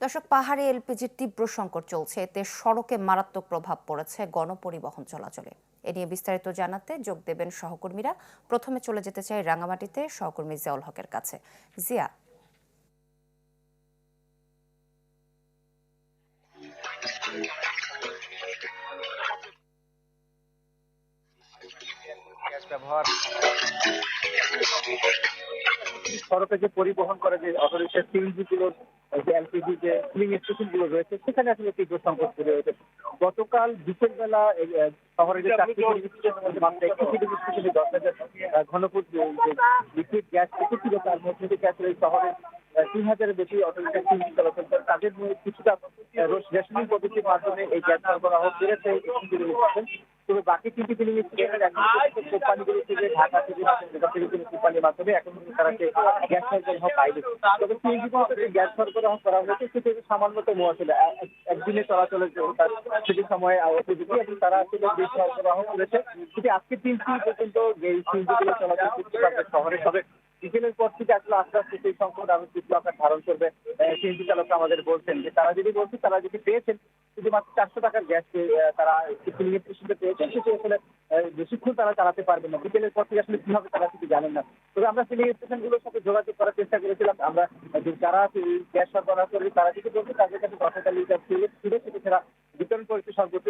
দর্শক, পাহাড়ে এলপিজির তীব্র সংকট চলছে, এতে সড়কে মারাত্মক প্রভাব পড়েছে গণপরিবহন চলাচলে। এ নিয়ে বিস্তারিত জানাতে যোগ দেবেন সহকর্মীরা। প্রথমে চলে যেতে চাই রাঙামাটিতে সহকর্মী জিয়াউল হকের কাছে। জিয়া, সড়কে যে পরিবহন করে যে অটোরিকশা সিএনজি গুলোর যে এলপিজি যে ফিলিং স্টেশন গুলো রয়েছে সেখানে আসলে তীব্র সংকট তৈরি হয়েছে। গতকাল বিকেল বেলা শহরের যে 4টি ফিলিং স্টেশনের মধ্যে মাত্র একটি ফিলিং স্টেশনে 10,000 ঘনফুট যে লিকুইড গ্যাস ছিল, তার মধ্যে থেকে আসলে শহরের 3,000-এর বেশি অটোরিকশা সিএনজি চলাচল করে। তাদের কিছুটা রেশনিং পদ্ধতির মাধ্যমে এই গ্যাস সরবরাহ করেছে একটি ফিলিং স্টেশন। তবে বাকি 3টি ফিলিং স্টেশনের এখন কোম্পানিগুলো থেকে ঢাকা থেকে কোম্পানির মাধ্যমে এখন তারা গ্যাস সরবরাহ পাইনি। তবে সিএনজি যে গ্যাস সরবরাহ করা হয়েছে সেটি সামান্যতম আসলে একদিনে চলাচলের জন্য তার সেটি সময় উপযোগী এবং তারা আসলে যে সরবরাহ করেছে সেটি আজকে 3টি পর্যন্ত এই সিএনজি গুলো চলাচল করতে পারবে শহরে। তবে বিকেলের পর থেকে আসলে আস্তে আস্তে সেই সংকট আরো তীব্র আকার ধারণ করবে। সিএনজি চালকরা আমাদের বলছেন যে তারা যদি পেয়েছেন শুধুমাত্র 400 টাকার গ্যাস তারা ফিলিং স্টেশনে পেয়েছেন, সেটি আসলে বেশিক্ষণ তারা চালাতে পারবে না। বিকেলের পর থেকে আসলে কিভাবে তারা সেটি জানেন না। তবে আমরা ফিলিং স্টেশনগুলোর সাথে যোগাযোগ করার চেষ্টা করেছিলাম। আমরা যারা গ্যাস সরবরাহ করে তারা যদি বলছে তাদের কাছে 10,000 লিটার ছিল সেটি তারা বিতরণ করেছে সর্বোচ্চ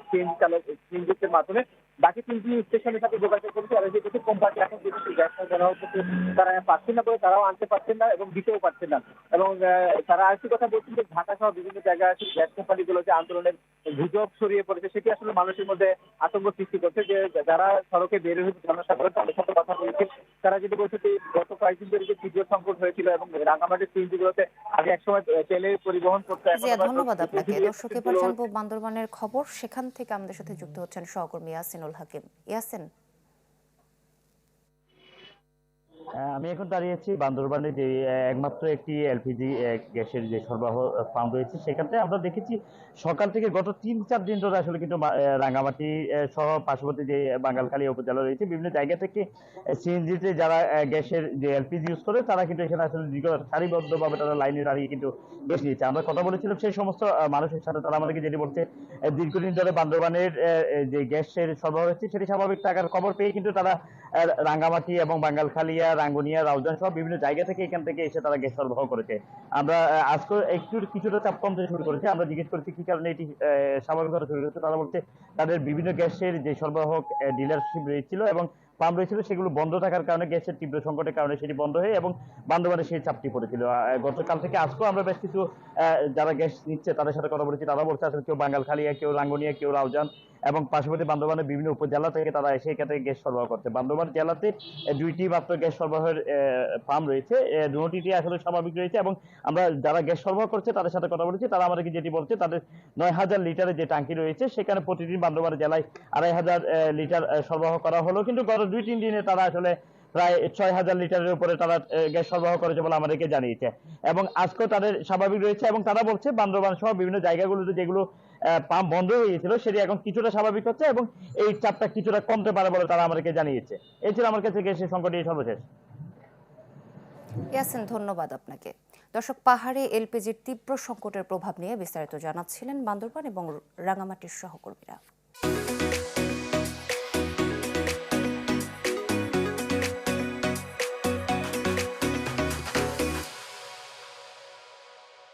সিএনজি চালক সিএনজির মাধ্যমে। বাকি 3টি স্টেশনের সাথে যোগাযোগ করেছে আর যেহেতু কোম্পানি এখন যেহেতু গ্যাস সরবরাহ করতে তারা পারছেন না বলে তারাও আনতে পারছেন না এবং দিতেও পারছেন না। এবং তারা আরেকটি কথা বলছেন যে ঢাকা সহ বিভিন্ন জায়গায় আছে গ্যাস কোম্পানিগুলো যে আন্দোলনের গুজব ছড়িয়ে পড়েছে সেটি আসলে মানুষের মধ্যে আতঙ্ক সৃষ্টি করছে। যে যারা সড়কে বের হয়েছে জনসাধারণ তাদের সাথে কথা বলেছে, তারা যদি বলছে যে গত কয়েকদিন ধরে যে তীব্র সংকট হয়েছিল এবং রাঙামাটির সিএনজিগুলোতে আগে একসময় তেলে পরিবহন করতে। জিয়া, ধন্যবাদ আপনাকে। দর্শক, এবার জানবো বান্দরবানের খবর। সেখান থেকে আমাদের সাথে যুক্ত হচ্ছেন সহকর্মী ইয়াসিনুল হাকিম। ইয়াসিন, আমি এখন দাঁড়িয়ে আছি বান্দরবানে যে একমাত্র একটি এলপিজি গ্যাসের যে সরবরাহ পাম্প রয়েছে সেখানে আমরা দেখেছি সকাল থেকে গত 3-4 দিন ধরে আসলে কিন্তু রাঙ্গামাটি সহ পার্শ্ববর্তী যে বাঙ্গালখালী উপজেলা রয়েছে বিভিন্ন জায়গা থেকে সিএনজিতে যারা গ্যাসের যে এলপিজি ইউজ করে তারা কিন্তু এখানে আসলে সারিবদ্ধভাবে তারা লাইনে দাঁড়িয়ে কিন্তু গ্যাস নিয়েছে। আমরা কথা বলেছিলাম সেই সমস্ত মানুষের সাথে, তারা আমাদেরকে যেটি বলছে দীর্ঘদিন ধরে বান্দরবানের যে গ্যাসের সরবরাহ হচ্ছে সেটি স্বাভাবিক টাকার খবর পেয়ে কিন্তু তারা রাঙ্গামাটি এবং বাঙ্গালখালিয়া, রাঙ্গুনিয়া, রাউজান সহ বিভিন্ন জায়গা থেকে এখান থেকে এসে তারা গ্যাস সরবরাহ করেছে। আমরা আজকে কিছুটা চাপ কমতে শুরু করেছে। আমরা জিজ্ঞেস করেছি কি কারণে এটি স্বাভাবিকভাবে শুরু করেছে। তারা বলছে তাদের বিভিন্ন গ্যাসের যে সরবরাহ ডিলারশিপ রয়েছিল এবং পাম্প রয়েছিল সেগুলো বন্ধ থাকার কারণে গ্যাসের তীব্র সংকটের কারণে সেটি বন্ধ হয়ে এবং বান্দরবানে সেই চাপটি পড়েছিল। গতকাল থেকে আজকেও আমরা বেশ কিছু যারা গ্যাস নিচ্ছে তাদের সাথে কথা বলেছি। তারা বলছে আসলে কেউ বাঙ্গালখালিয়া, কেউ রাঙ্গুনিয়া, কেউ রাউজান এবং পার্শ্ববর্তী বান্দরবানের বিভিন্ন উপজেলা থেকে তারা এসে এখানে গ্যাস সরবরাহ করছে। বান্দরবান জেলাতে 2টি মাত্র গ্যাস সরবরাহের পাম্প রয়েছে, দুটিতে আসলে স্বাভাবিক রয়েছে এবং আমরা যারা গ্যাস সরবরাহ করছে তাদের সাথে কথা বলেছি। তারা আমাদেরকে যেটি বলছে তাদের 9,000 লিটারের যে ট্যাঙ্কি রয়েছে সেখানে প্রতিদিন বান্দরবান জেলায় 2,500 লিটার সরবরাহ করা হলো, কিন্তু গত 2-3 দিনে তারা আসলে প্রায় 6,000 লিটারের উপরে তারা গ্যাস সরবরাহ করেছে বলে আমাদেরকে জানিয়েছে এবং আজকেও তাদের স্বাভাবিক রয়েছে। এবং তারা বলছে বান্দরবান সহ বিভিন্ন জায়গাগুলোতে যেগুলো পাম্প বন্ধ হয়ে গিয়েছিল সেটি এখন কিছুটা স্বাভাবিক হচ্ছে এবং এই চাপটা কিছুটা কমতে পারে বলে তারা আমাদেরকে জানিয়েছে। এই ছিল আমার কাছে গ্যাসের সংকটের সর্বশেষ। ইয়াসিন, ধন্যবাদ আপনাকে। দর্শক, পাহাড়ে এলপিজির তীব্র সংকটের প্রভাব নিয়ে বিস্তারিত জানাচ্ছিলেন বান্দরবান এবং রাঙামাটির সহকর্মীরা।